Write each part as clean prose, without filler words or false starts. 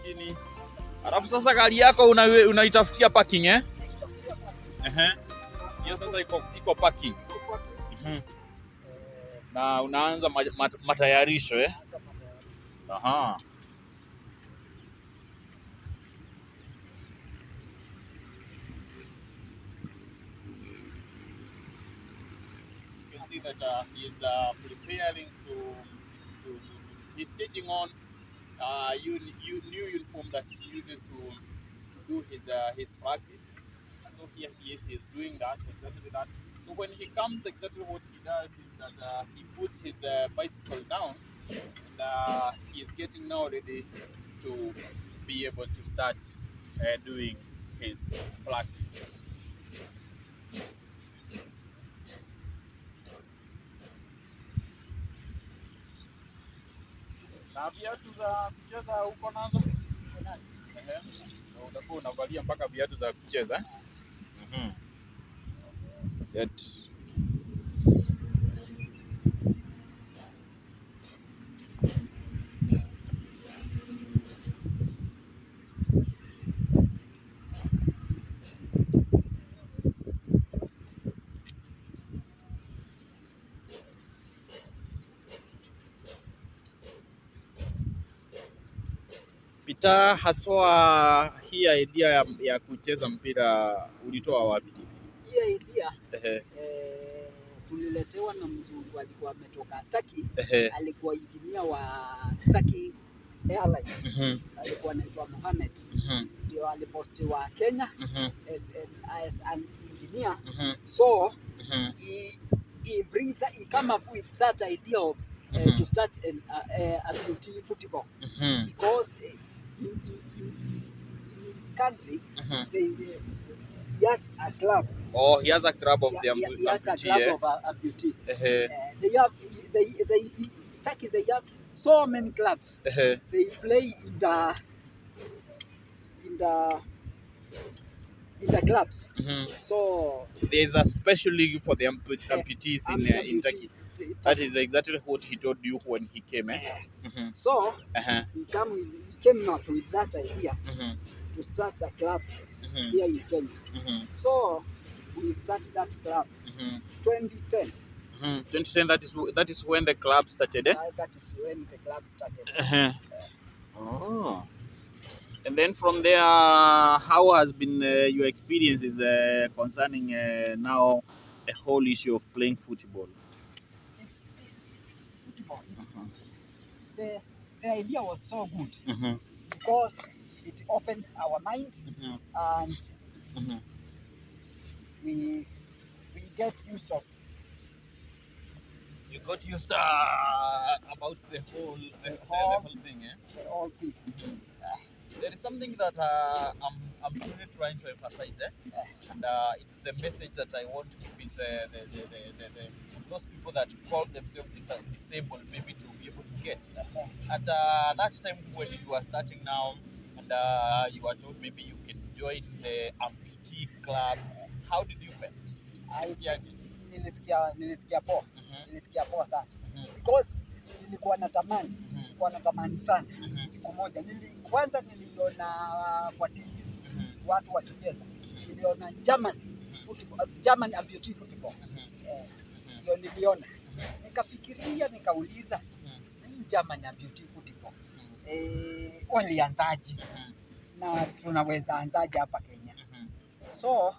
Chini. Alafu sasa gari yako unaitafutia parking hiyo sasa iko parking. Na unaanza matayarisho Aha. You can see that he is preparing to he's taking on new uniform that he uses to do his practice. So here he's doing that, exactly that. So when he comes, exactly what he does is that he puts his bicycle down, and he is getting now ready to be able to start doing his practice. Na viatu za kucheza uko nazo? So utakuwa unavalia mpaka viatu za kucheza. Peter, haswa hii idea ya kucheza mpira ulitoa wapi? Hii idea tuliletewa na mzungu, alikuwa ametoka Turkey. Alikuwa engineer wa Turkey Airline. Alikuwa anaitwa Mohamed. Ndio alipostiwa Kenya as an engineer. So he come up with that idea of to start an Amputee football because in his country he has a club. Oh, he has a club of the Amputee. He has a club of Amputee. They have so many clubs. They play in the clubs. So there is a special league for the amputees in Turkey. That is exactly what he told you when he came. So he came up with that idea to start a club here in Kenya. So we started that club 2010. 2010. That is when the club started. That is when the club started. Oh. And then from there, how has been your experiences concerning now the whole issue of playing football? The idea was so good because it opened our minds and we get used of. You got used about the whole thing, The whole thing. There is something that I'm really trying to emphasize, and it's the message that I want to give it those people that call themselves disabled, maybe to be able to get. At that time when you are starting now, and you are told maybe you can join the Amputee club, how did you feel? Nilisikia poa. Nilisikia poa sana. Because nilikuwa natamani sana siku moja. Kwanza niliona kwa TV watu wakicheza. Niliona German Amputee football. Ndio niliona. Nikafikiria, nikauliza, hii German Amputee football walianzaje? Na tunaweza anzaje hapa Kenya? So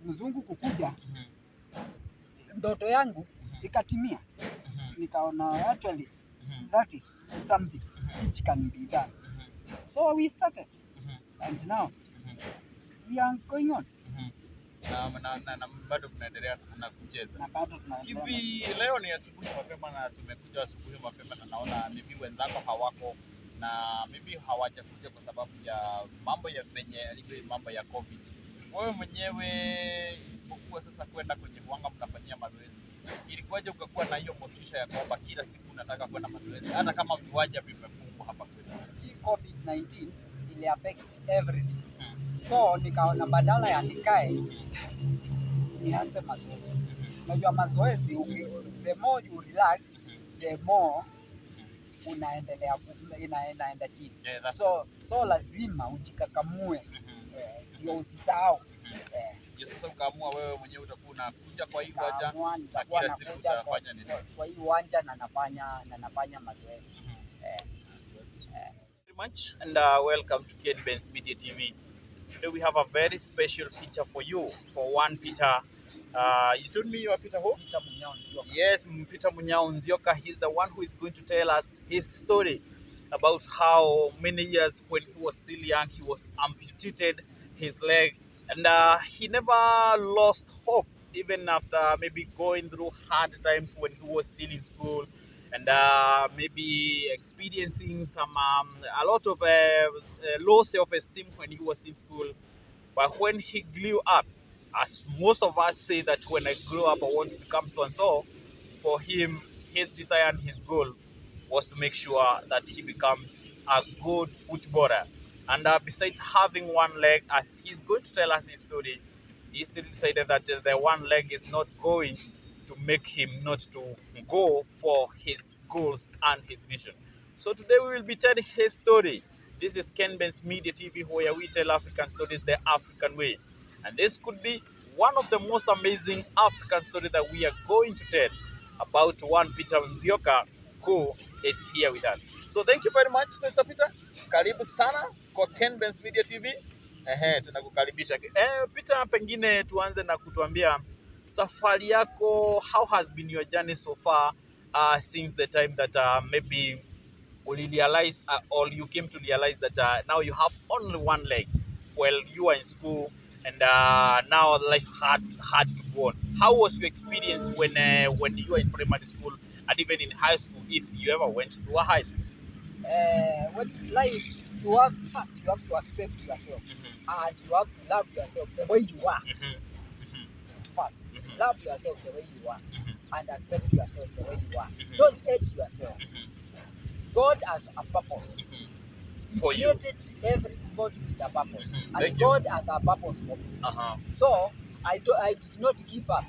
mzungu kukuja, ndoto yangu ikatimia. Nikaona actually that is something which can be done. So we started and now we are going on. Na bado tunaendelea na kucheza. Na bado tunaendelea. Hivi leo ni asubuhi mapema na tumekuja asubuhi mapema na naona maybe wenzako hawako na maybe hawajakuja kwa sababu ya mambo ya COVID. Wewe mwenyewe isipokuwa sasa kwenda kwenye viwanja mnafanyia mazoezi, ilikuwaje ukakuwa na hiyo motisha ya kwamba kila siku unataka kwenda mazoezi hata kama viwanja vimefungwa hapa kwetu? COVID-19 ili affect everything. So nikaona badala ya nikae nianze mazoezi. Unajua mazoezi, the more you relax, the more unaendelea inaenda chini. So lazima ujikakamue ndio usisahau. Sasa ukaamua wewe mwenyewe utakuwa unakuja kwa hii uwanja na kila siku utafanya nini? Kwa hii uwanja na nafanya mazoezi. Very much and welcome to Kenben's Media TV. Today we have a very special feature for you, for one Peter. You told me you are Peter who? Peter Munyao Nzioka. Yes, Peter Munyao Nzioka. He's the one who is going to tell us his story about how many years when he was still young he was amputated his leg, and he never lost hope even after maybe going through hard times when he was still in school, and maybe experiencing some a lot of low self-esteem when he was in school. But when he grew up, as most of us say that when I grow up I want to become so and so, for him his desire and his goal was to make sure that he becomes a good footballer. And besides having one leg, as he's going to tell us his story, he still decided that the one leg is not going to make him not to go for his goals and his vision. So today we will be telling his story. This is Kenben's Media TV, where we tell African stories the African way. And this could be one of the most amazing African stories that we are going to tell about one Peter Nzioka who is here with us. So thank you very much, Mr. Peter. Karibu sana kwa Kenben's Media TV. Tunakukaribisha. Peter, pengine tuanze na kutuambia safari yako, how has been your journey so far since the time that maybe you realize or you came to realize that now you have only one leg while you are in school, and now life had to go on. How was your experience when you were in primary school and even in high school, if you ever went to a high school? When life, you have to accept yourself, and you have to love yourself the way you are. First, love yourself the way you are, and accept yourself the way you are. Don't hate yourself. God has a purpose. He created everybody with a purpose, and God has a purpose for me. So I did not give up.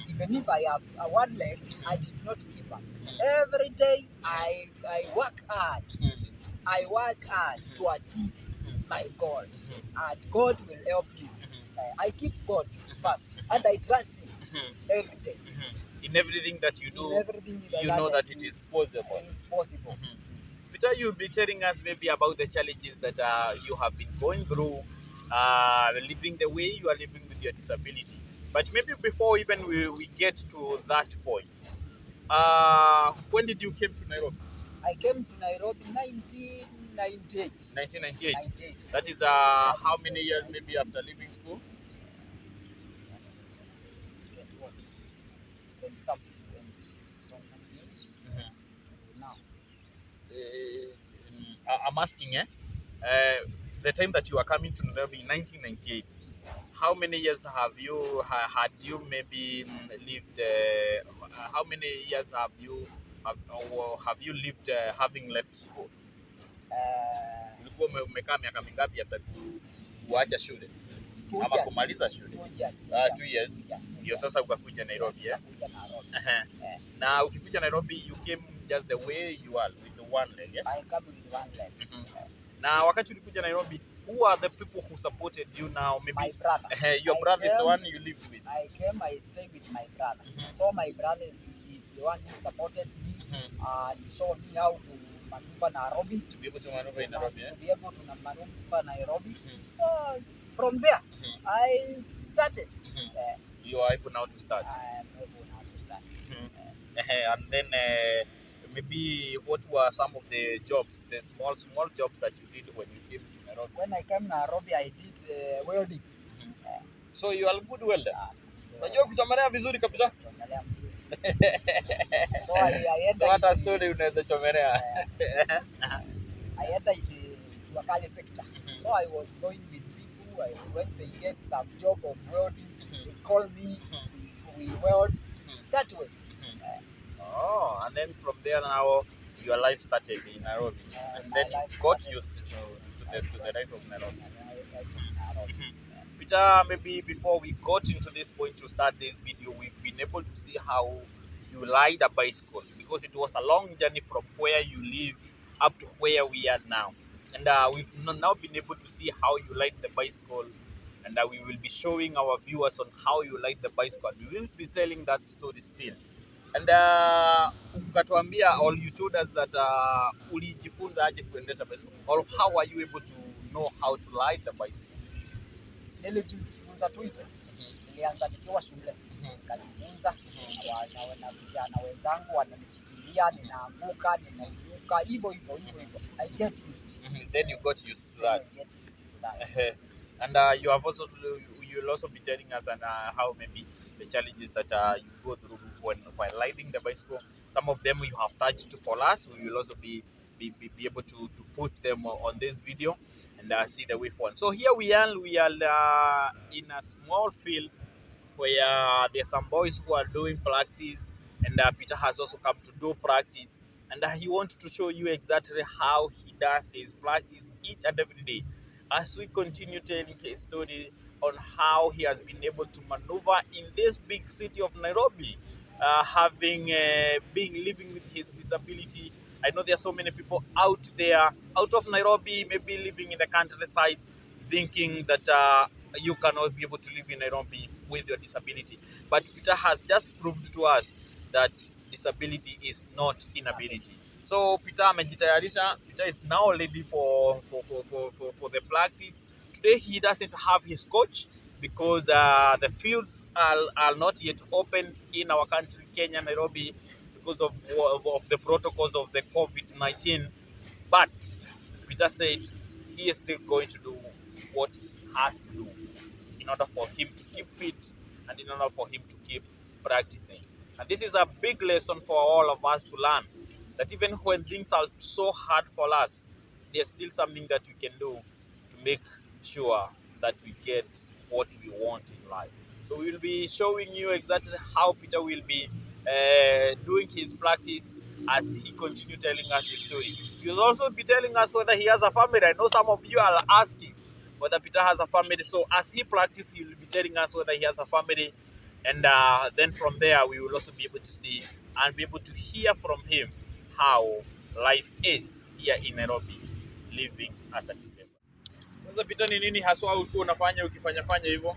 Even if I have one leg, I did not give up. Every day I work hard. I work hard to achieve my goal, and God will help me. I keep God first, and I trust Him every day. In everything that you do, you know that it is possible. It is possible. Peter, you'll be telling us maybe about the challenges that you have been going through, living the way you are living with your disability. But maybe before even we get to that point, when did you came to Nairobi? I came to Nairobi 1998. 1998. That is how many years maybe after leaving school? 20 something, from 98 to now. I'm asking, the time that you are coming to Nairobi in 1998, how many years have you had you maybe lived? How many years have you lived having left school? Ulikuwa umekaa miaka mingapi hata kuacha shule ama kumaliza shule? 2 years. Ndio sasa ukakuja Nairobi, na ukikuja Nairobi you came just the way you are with the one leg, I come with one leg. Na wakati ulikuja Nairobi, who are the people who supported you now? Maybe my brother. Your brother is the one you lived with. I stayed with my brother. So my brother is the one who supported me and showed me how to maneuver Nairobi. To be able to maneuver in Nairobi. To be able to maneuver Nairobi. So from there, I started. You are able now to start. I am able now to start. And then maybe what were some of the jobs, the small jobs that you did when you came to Nairobi? When I came to Nairobi, I did welding. So you are a good welder. Unajua kuchomelea vizuri kabisa? Kuchomelea vizuri. So hata story unaweza chomelea. I entered the Wakale sector. So I was going with people. When they get some job of welding, they call me. We weld that way. And then from there now, your life started in Nairobi, and then you got used to the life of Nairobi. Peter, maybe before we got into this point to start this video, we've been able to see how you ride a bicycle, because it was a long journey from where you live up to where we are now. And we've now been able to see how you ride the bicycle, and we will be showing our viewers on how you ride the bicycle. We will be telling that story still. And ukatuambia, or you told us that ulijifunza aje kuendesha bicycle, or how are you able to know how to ride the bicycle? Nilijifunza tu hivyo. Nilianza nikiwa shule, nikajifunza na vijana wenzangu wananishikilia, ninaanguka, ninainuka, hivyo. I get used. Then you got used to that. Get used to that. And you'll also be telling us and how maybe the challenges that you go through while riding the bicycle. Some of them you have touched for us. We will also be able to put them on this video and see the way forward. So here we are in a small field where there's some boys who are doing practice, and Peter has also come to do practice, and he wanted to show you exactly how he does his practice each and every day, as we continue telling his story on how he has been able to maneuver in this big city of Nairobi, living with his disability. I know there are so many people out there, out of Nairobi, maybe living in the countryside, thinking that you cannot be able to live in Nairobi with your disability. But Peter has just proved to us that disability is not inability. So Peter amejitayarisha. Peter is now ready for the practice. Today he doesn't have his coach because the fields are not yet open in our country, Kenya, Nairobi, because of the protocols of the COVID-19. But Peter said he is still going to do what he has to do in order for him to keep fit and in order for him to keep practicing. And this is a big lesson for all of us to learn, that even when things are so hard for us, there's still something that we can do to make sure that we get what we want in life. So we will be showing you exactly how Peter will be doing his practice as he continues telling us his story. He will also be telling us whether he has a family. I know some of you are asking whether Peter has a family. So as he practices, he will be telling us whether he has a family. And then from there, we will also be able to see and be able to hear from him how life is here in Nairobi, living as a disabled. Sasa Peter, ni nini haswa ulikuwa unafanya ukifanya hivyo?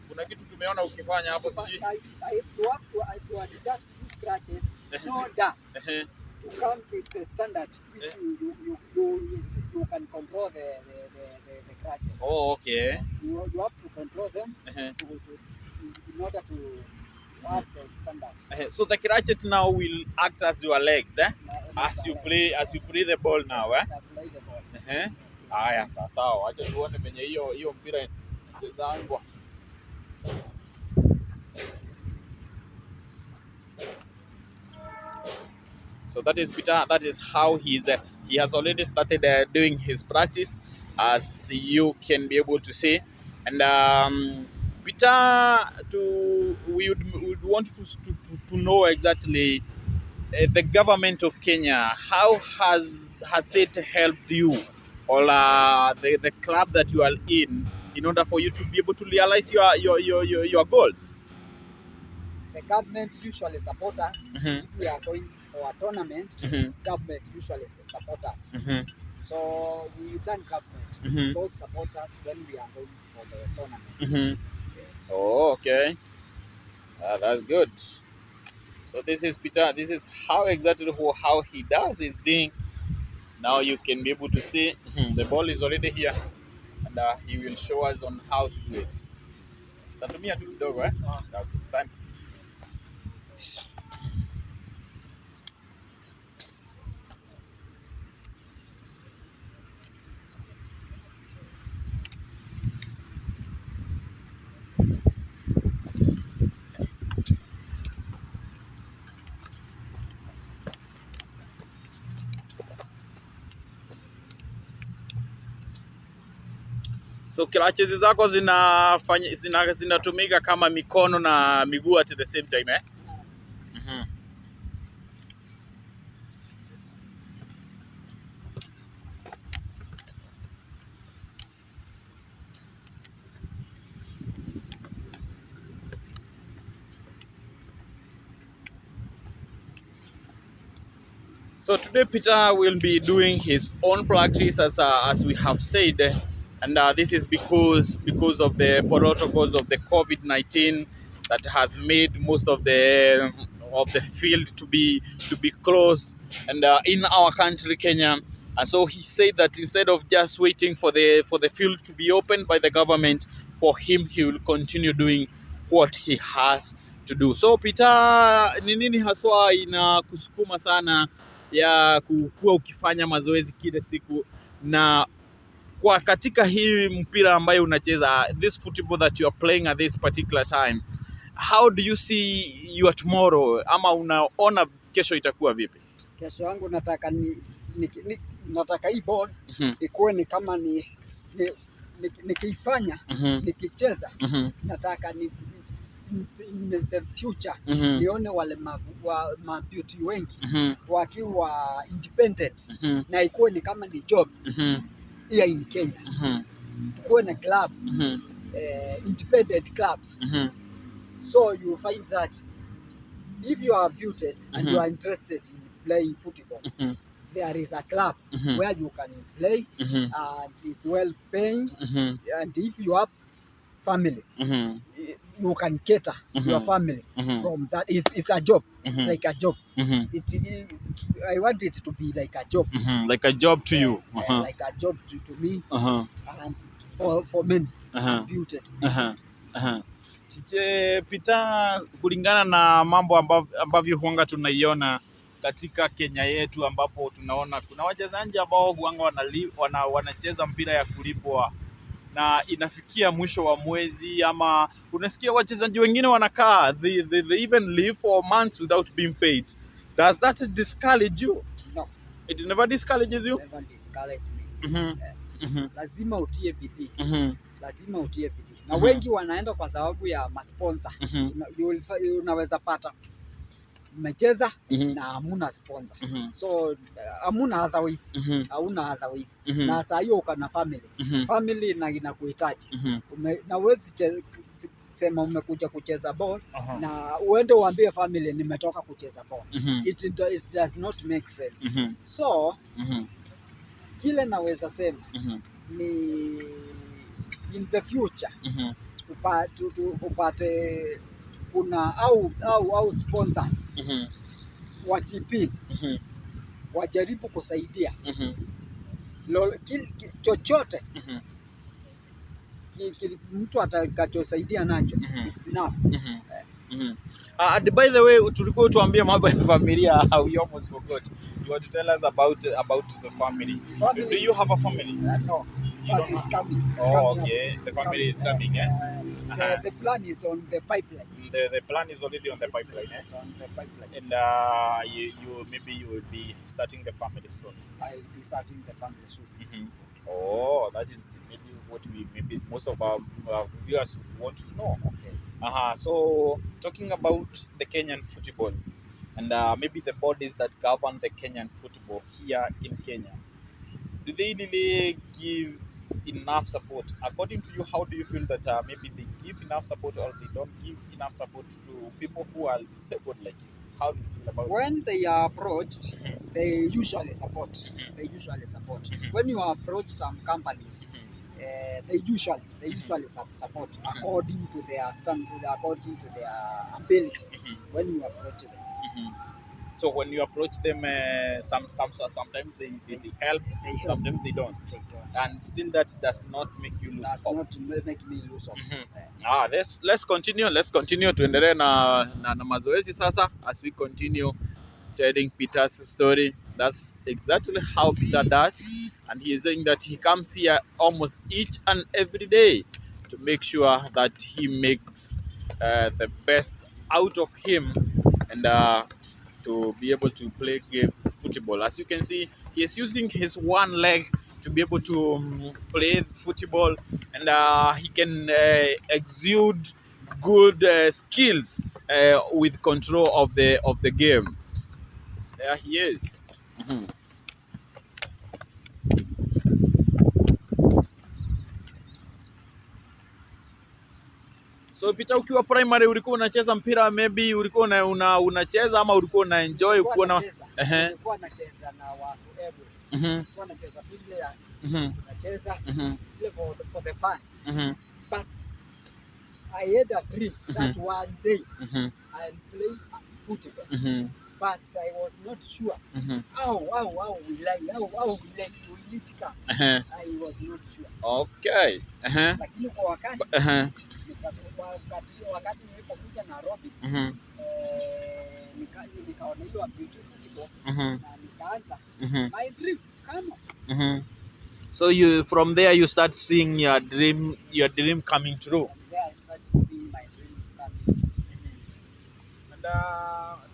Kuna kitu tumeona ukifanya hapo sijui. I just use scratches in order to come to the standard which you can control the scratches. Oh, okay. You have to control them in order to have the standard. So the crutches now will act as your legs, as you play the ball now, As I play the ball. Haya, sawa. Acha tuone venye hiyo mpira zangu. So that is Peter. That is how he has already started doing his practice, as you can be able to see. And Peter, we would want to know exactly the government of Kenya. How has it helped you, or the club that you are in order for you to be able to realize your goals? The government usually support us. If we are going for a tournament, government usually support us. So we thank government because support us when we are going for the tournament. Oh, okay. That's good. So this is Peter. This is how exactly how he does his thing. Now you can be able to see the ball is already here, and he will show us on how to do it. Tatumia tu kidogo, Asante. So crutches zako zinatumika kama mikono na miguu at the same time, So today Peter will be doing his own practice as we have said, and this is because of the protocols of the COVID-19 that has made most of the field to be closed, and in our country Kenya. And so he said that instead of just waiting for the field to be opened by the government, for him he will continue doing what he has to do. So Peter, ni nini haswa inakusukuma sana ya kuwa ukifanya mazoezi kila siku, na kwa katika hii mpira ambayo unacheza, this football that you are playing at this particular time, how do you see your tomorrow, ama unaona kesho itakuwa vipi? Kesho yangu nataka nataka hii ball ikuwe ni kama nikiifanya nikicheza, nataka in the future nione wale maamputi wengi wakiwa independent, na ikuwe ni kama ni job here in Kenya. Tukuwe na club, independent clubs. So you find that if you are amputed and you are interested in playing football, there is a club where you can play and it's well paying, and if you have family, you can cater your family from that. It's a job. It's like a job. I want it to be like a job. Like a job to you. Like a job to me and for many amputed. Peter, kulingana na mambo ambavyo huanga tunaiona katika Kenya yetu, ambapo tunaona kuna wachezaji ambao huanga wanacheza mpira ya kulipwa na inafikia mwisho wa mwezi, ama unasikia wachezaji wengine wanakaa they even live for months without being paid. Does that discourage you? No. It never discourages you? Never discourage me. Lazima utie bidii. Lazima utie bidii. Na wengi wanaenda kwa sababu ya masponsor. Unaweza pata umecheza na hamuna sponsor. So hamuna otherwise. Hauna otherwise. Na saa hiyo uko na family. Family inakuhitaji. Na huwezi sema umekuja kucheza ball na uende uambie family nimetoka kucheza ball. It does not make sense. So kile naweza sema ni in the future upate kuna au sponsors wachipini wajaribu kusaidia chochote mtu atakachosaidia nacho, it's enough. By the way, tulikuwa tuambie mambo ya familia. We almost forgot. You want to tell us about the family. Do you have a family? No, but it's coming. Okay. The family is coming, The plan is on the pipeline. The plan is already on the pipeline, It's on the pipeline. And you will be starting the family soon. I'll be starting the family soon. Oh, that is maybe what maybe most of our viewers want to know. Okay. So talking about the Kenyan football and maybe the bodies that govern the Kenyan football here in Kenya, do they really give enough support? According to you, how do you feel that maybe they give enough support or they don't give enough support to people who are disabled like you? How do you feel about when they are approached? They usually support. When you approach some companies, they usually support according to their standard, according to their ability. When you approach them. So when you approach them, sometimes they help, sometimes they don't. And still that does not make you lose hope. Does not make me lose hope. Let's continue tuendelee na mazoezi sasa, as we continue telling Peter's story. That's exactly how Peter does, and he is saying that he comes here almost each and every day to make sure that he makes the best out of him, and to be able to play football. As you can see, he is using his one leg to be able to play football, and he can exude good skills with control of the game. There he is. So Peter, ukiwa primary ulikuwa unacheza mpira, maybe ulikuwa unacheza ama ulikuwa una enjoy nilikuwa nacheza na watu every. Nilikuwa nacheza billiard, nacheza ile for the fun. But I had a dream that one day I'll play football. But I was not sure how will it come. I was not sure. Okay. Lakini kwa wakati nilipokuja Nairobi, nikaona hiyo Amputee football na nikaanza my dream come. So you from there you start seeing your dream coming true. From there I started seeing my dream coming. And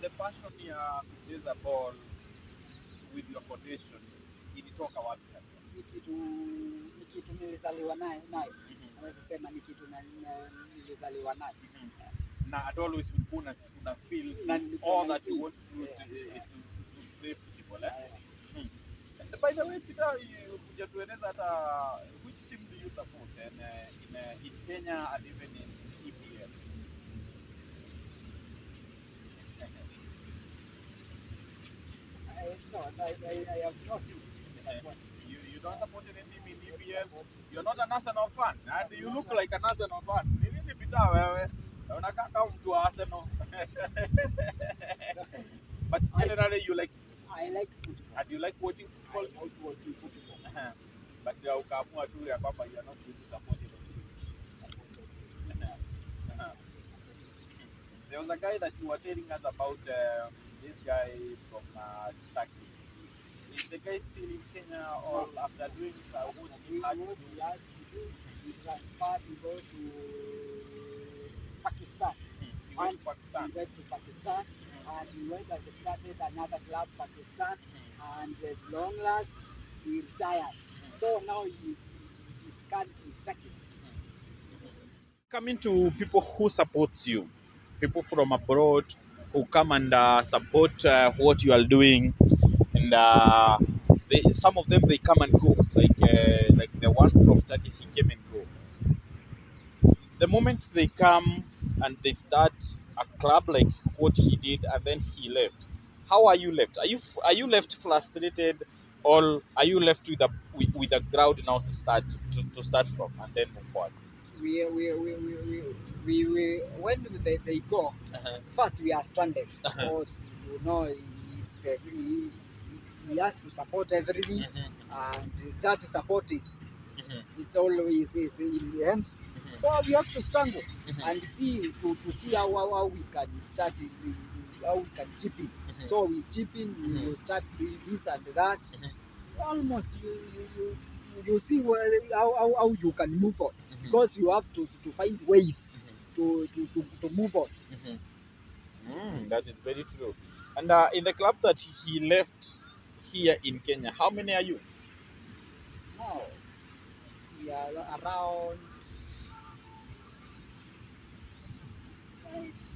the passion ya kucheza ball with your foundation ilitoka wapi sasa? Ni kitu nilizaliwa nayo. Naweza sema ni kitu nilizaliwa nayo. Na at always una feel all that you want to play football, eh? And by the way, Peter, you kuja tueleza hata which team do you support in Kenya and even in EPL? I have not support. You don't support any team in EPL? You're not an Arsenal fan, and you look like an Arsenal fan. Ni nini Peter wewe? Unakaa kama mtu wa Arsenal. But generally you like I like football. And you like watching football? I like watching football. But ukaamua tu ya kwamba you are not going to support it. There was a guy that you were telling us about, this guy from Turkey. Is the guy still in Kenya or after doing what he had to do? He transferred, he go to Pakistan. He went to Pakistan. He went to Pakistan and he went and started another club, Pakistan, and at long last he retired. So now he's currently Turkey. Coming to people who support you, people from abroad who come and support what you are doing, and some of them they come and go, like the one from Turkey, he came and go. The moment they come and they start a club like what he did, and then he left. How are you left? Are you left frustrated, or are you left with a ground now to start from and then move forward? When they go, first we are stranded because you know he has to support everything, and that support is always in the end. So we have to struggle and see to see how we can start it, how we can chip in. So we chip in, we will start doing this and that. Almost you see how you can move on, because you have to find ways to move on. That is very true. And in the club that he left here in Kenya, how many are you? Now we are around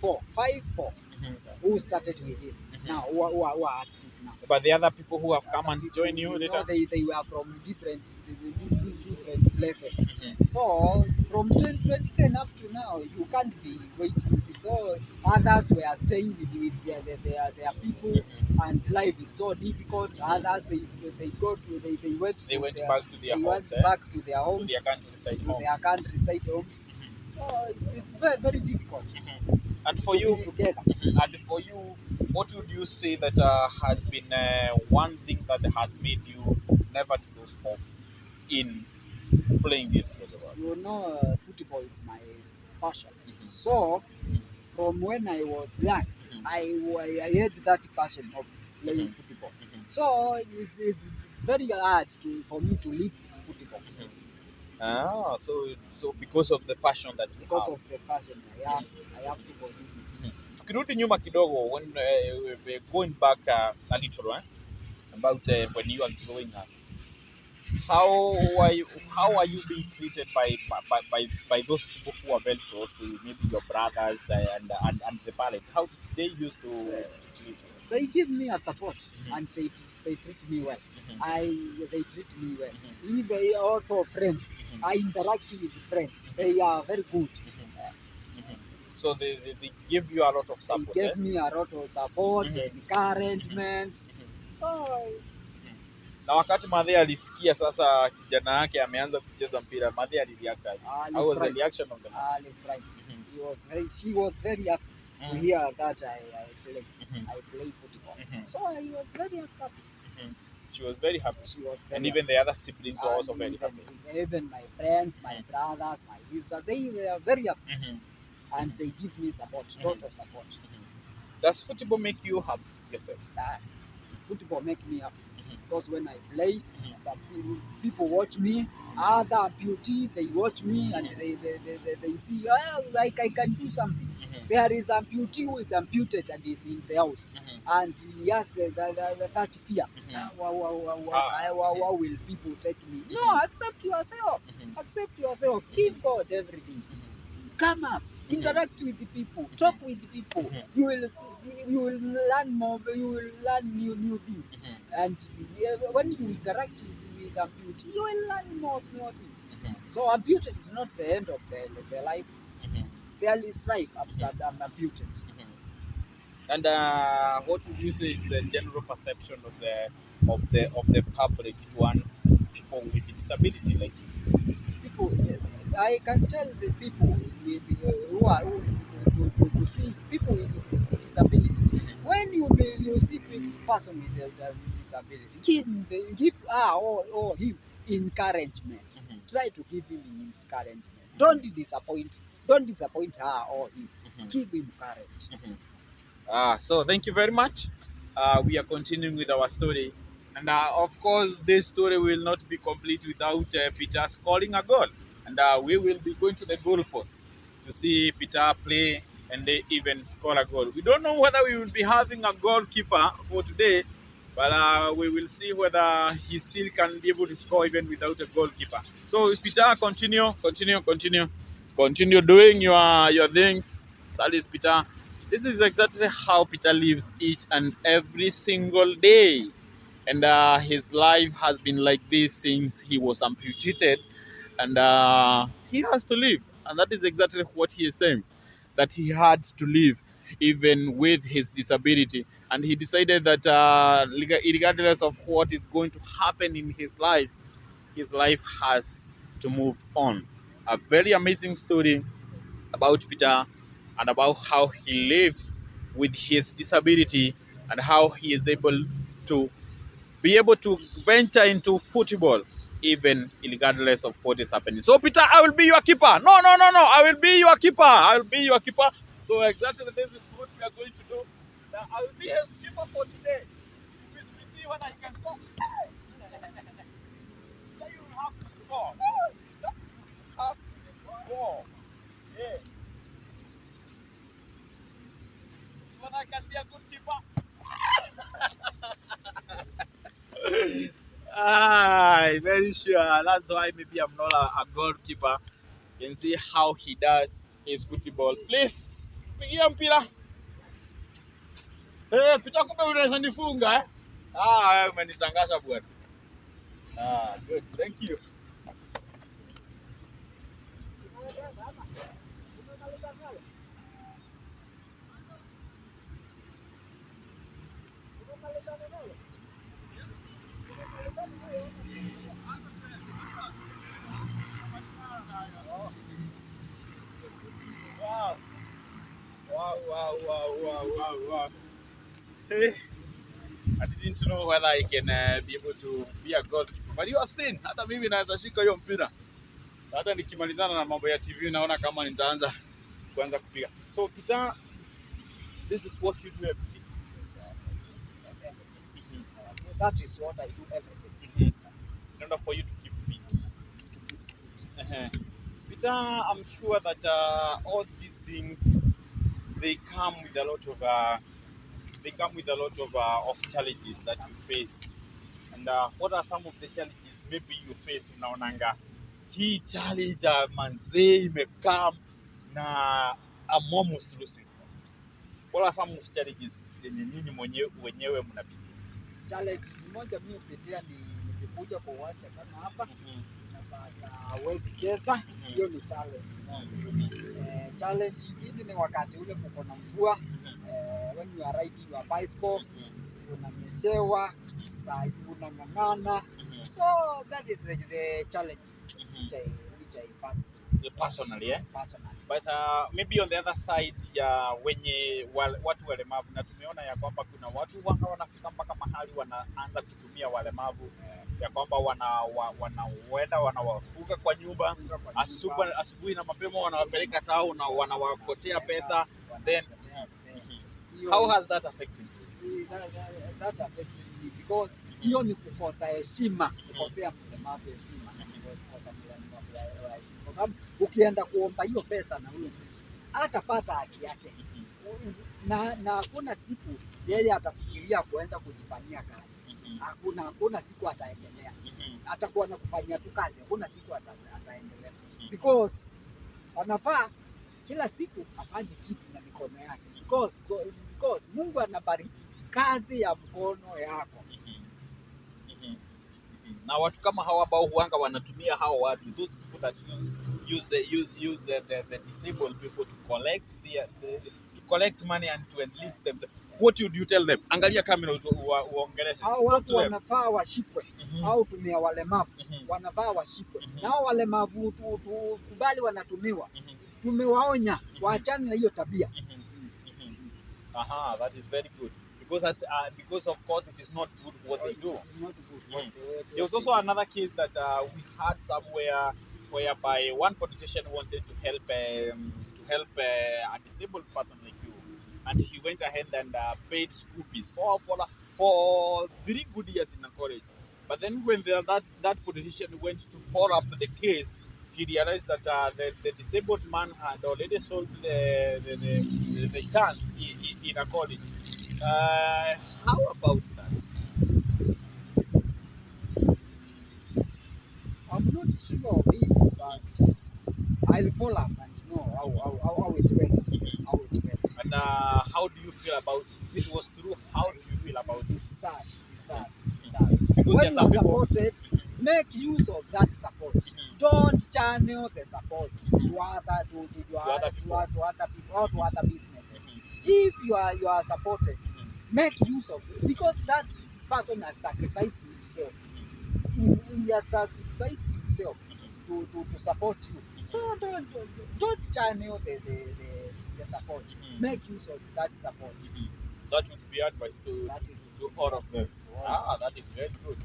4 who started with him. Now who are active now. But the other people who have come and joined you later? They were from different places. So from 2010 up to now, you can't be waiting. So others were staying with their people, and life is so difficult. Others they went back to their homes. Back to their homes. To their countryside homes. So it's very, very difficult. And for you, together. And for you, what would you say that has been one thing that has made you never to lose hope in playing this football? You know, football is my passion. So from when I was young, I had that passion of playing football. So it's very hard for me to leave football. So because of the passion that you because have. of the passion I have to continue. Tukirudi nyuma kidogo, when going back a little, about when you are growing up, how are you being treated by those people who are very close to you, maybe your brothers and the parents? How they used to treat you? They give me a support, and they treat me well. They treat me well. Even also friends. I interact with friends. They are very good. So they give you a lot of support. They gave me a lot of support, encouragement. So na wakati Madhe alisikia sasa kijana yake ameanza kucheza mpira, Madhe alireact aje? How was the reaction of the mother? She was very happy to hear that I play football. So he was very happy. She was very happy. She was very and even the other siblings were also very happy. Even my friends, my brothers, my sisters, they were very happy. And they give me support, total support. Does football make you happy yourself? Football make me happy because when I play, some people watch me. Other amputee, they watch me and they see, oh, like I can do something. There is amputee who is amputed and is in the house, and he has that fear. How will people take me? No, accept yourself. Accept yourself. Give God everything. Come up. Interact with the people, talk with the people. You will learn more. You will learn new things. And when you interact with amputee, you will learn more things. So amputed is not the end of the life. There is life after I'm amputed. And what would you say is the general perception of the public towards people with disability, like people? I can tell the people with, who are to see people with disability. When you see person with a disability, give her or him encouragement. Try to give him encouragement. Don't disappoint her or him. Give him courage. So thank you very much. We are continuing with our story, and of course this story will not be complete without Peter scoring a goal, and we will be going to the goal post to see Peter play and they even score a goal. We don't know whether we will be having a goalkeeper for today, but we will see whether he still can be able to score even without a goalkeeper. So Peter, continue doing your things. That is Peter. This is exactly how Peter lives each and every single day. And his life has been like this since he was amputated. And he has to live. And that is exactly what he is saying. That he had to live even with his disability. And he decided that regardless of what is going to happen in his life has to move on. A very amazing story about Peter and about how he lives with his disability and how he is able to venture into football even regardless of what is happening. So Peter, I will be your keeper. No, I will be your keeper. So exactly this is what we are going to do. Now, I will be his keeper for today. We see whether he can score. So you will have to score. Have to score. Yes. Whether I can be a good keeper. Very sure. That's why maybe I'm not a goalkeeper. You can see how he does his football. Please, pigia mpira. Peter, kumbe unaweza nifunga eh? Umenisangasha bwana. Good. Thank you. Wow. Hey, I didn't know whether I can be able to be a goalkeeper. But you have seen, hata mimi naweza shika hiyo mpira. Hata nikimalizana na mambo ya TV naona kama nitaanza kuanza kupiga. So Peter, this is what you do every day. That is what I do every day. In order for you to keep fit. Peter, I'm sure that all these things they come with a lot of challenges that you face. And what are some of the challenges maybe you face unaonanga hii challenge manzee imekam na I'm almost losing? What are some of the challenges zenye nini wenyewe mnapitia? Challenge moja mimi hupitia ni nikikuja kwa uwanja kama hapa napata hawezi cheza, hiyo ni challenge. Challenge nyingine ni wakati ule kuko na mvua, when you are riding your bicycle unanyeshewa, saa hii unang'ang'ana. So that is the challenges which I pass personally, personally. But maybe on the other side ya wenye watu walemavu, na tumeona ya kwamba kuna watu wanafika mpaka mahali wanaanza kutumia walemavu ya kwamba wanaenda wanawafuga kwa nyumba asubuhi na mapema, wanawapeleka town na wanawakotea pesa. Then how has that affected you? That affected me because hiyo ni kukosa heshima, kukosea mlemavu heshima, kukosa mlemavu heshima, kwa sababu ukienda kuomba hiyo pesa na huyo atapata haki yake, na hakuna siku yeye atafikiria kuenda kujifanyia kazi. Hakuna siku ataendelea, atakuwa na kufanyia tu kazi, hakuna siku ataendelea, because anafaa kila siku afanye kitu na mikono yake, because Mungu anabariki kazi ya mkono yako. Na watu kama hawa ambao huanga wanatumia hao watu, those people that use the disabled people to collect money and to enlist themselves, what would you tell them? Angalia kamera uongeleshe. Hao watu wanafaa washikwe, au tumia walemavu wanafaa washikwe, na hao walemavu tukubali wanatumiwa, tumewaonya waachane na hiyo tabia. Aha, that is very good. Because of course it is not good what they do. It's not good. There was also another case that we had somewhere whereby one politician wanted to help a disabled person like you, and he went ahead and paid school fees for 3 good years in a college. But then when that politician went to follow up the case, he realized that the disabled man had already sold the chance in a college. How about that? I'm not sure of it, but I'll follow up and know how it went. And how do you feel about it? If it was true, how do you feel about it? It's sad. When you are supported, make use of that support. Don't channel the support to other people or to other businesses. If you are supported, make use of it, because that person has sacrificed himself. He has sacrificed himself to support you. So don't channel the support. Make use of that support. That would be advice to all of them. That is very good.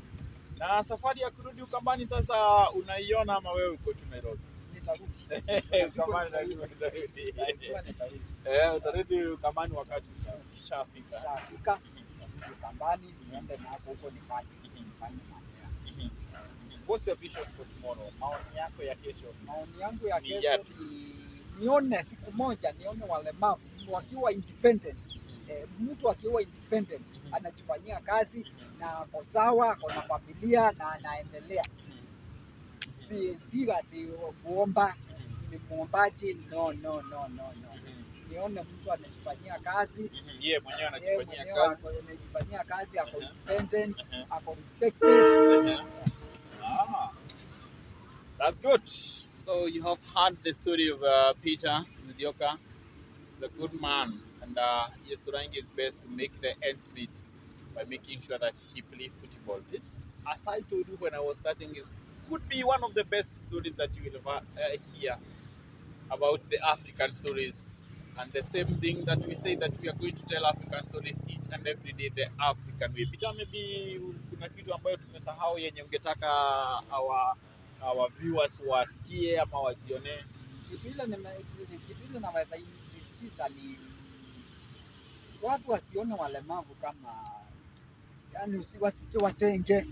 Na safari ya kurudi Ukambani sasa unaiona ama wewe uko tu Nairobi? Nitarudi. Utarudi Ukambani wakati ukishafika. Ukishafika Ukambani niende na huko nifanye mambo. What's your vision for tomorrow? Maoni yako ya kesho? Maoni yangu ya kesho nione siku moja, nione walemavu wakiwa independent. Mtu akiwa independent anajifanyia kazi na ako sawa, ako na familia na anaendelea. Si ati kuomba ni muombaji, no. Nione mtu anajifanyia kazi, yeye mwenyewe anajifanyia kazi, ako independent, ako respected. That's good. So you have heard the story of Peter Nzioka. He's a good man, and he's trying his best to make the ends meet by making sure that he plays football. This, as I told you when I was starting, could be one of the best stories that you will ever hear about the African stories. And the same thing that we say that we are going to tell African stories each and every day the African way. Peter, maybe kuna kitu ambayo tumesahau yenye ungetaka our viewers wasikie ama wajionee? Kitu ile naweza insisitiza ni watu wasione walemavu kama, yani usitenge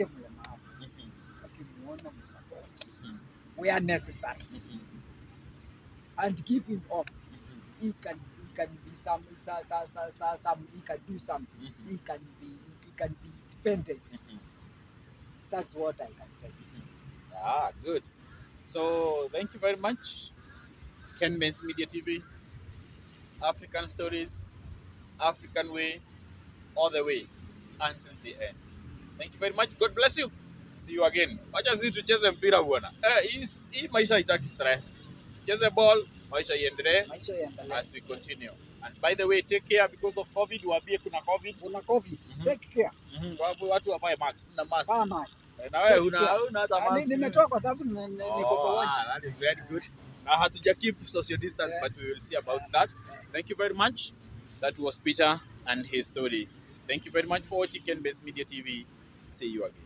mlemavu, ukimuona msupport where necessary and give him hope. He can be some he can do something. He can be independent. That's what I can say. Good. So thank you very much. Ken Men's Media TV, African stories, African way, all the way until the end. Thank you very much. God bless you. See you again. Wacha sisi tucheze mpira bwana. Hii maisha haitaki stress. Cheze ball. maisha iendelee Maisha yaendelee. as we continue. And by the way, take care because of COVID. Waambie kuna COVID. Kuna COVID. Take care. Watu wavae mask na mask. Vaa mask. Na wewe una hata mask. Nimetoa kwa sababu niko kwa uwanja. That is very good. Na hatuja keep social distance, but we will see about that. Thank you very much. That was Peter and his story. Thank you very much for watching Ken Base Media TV. See you again.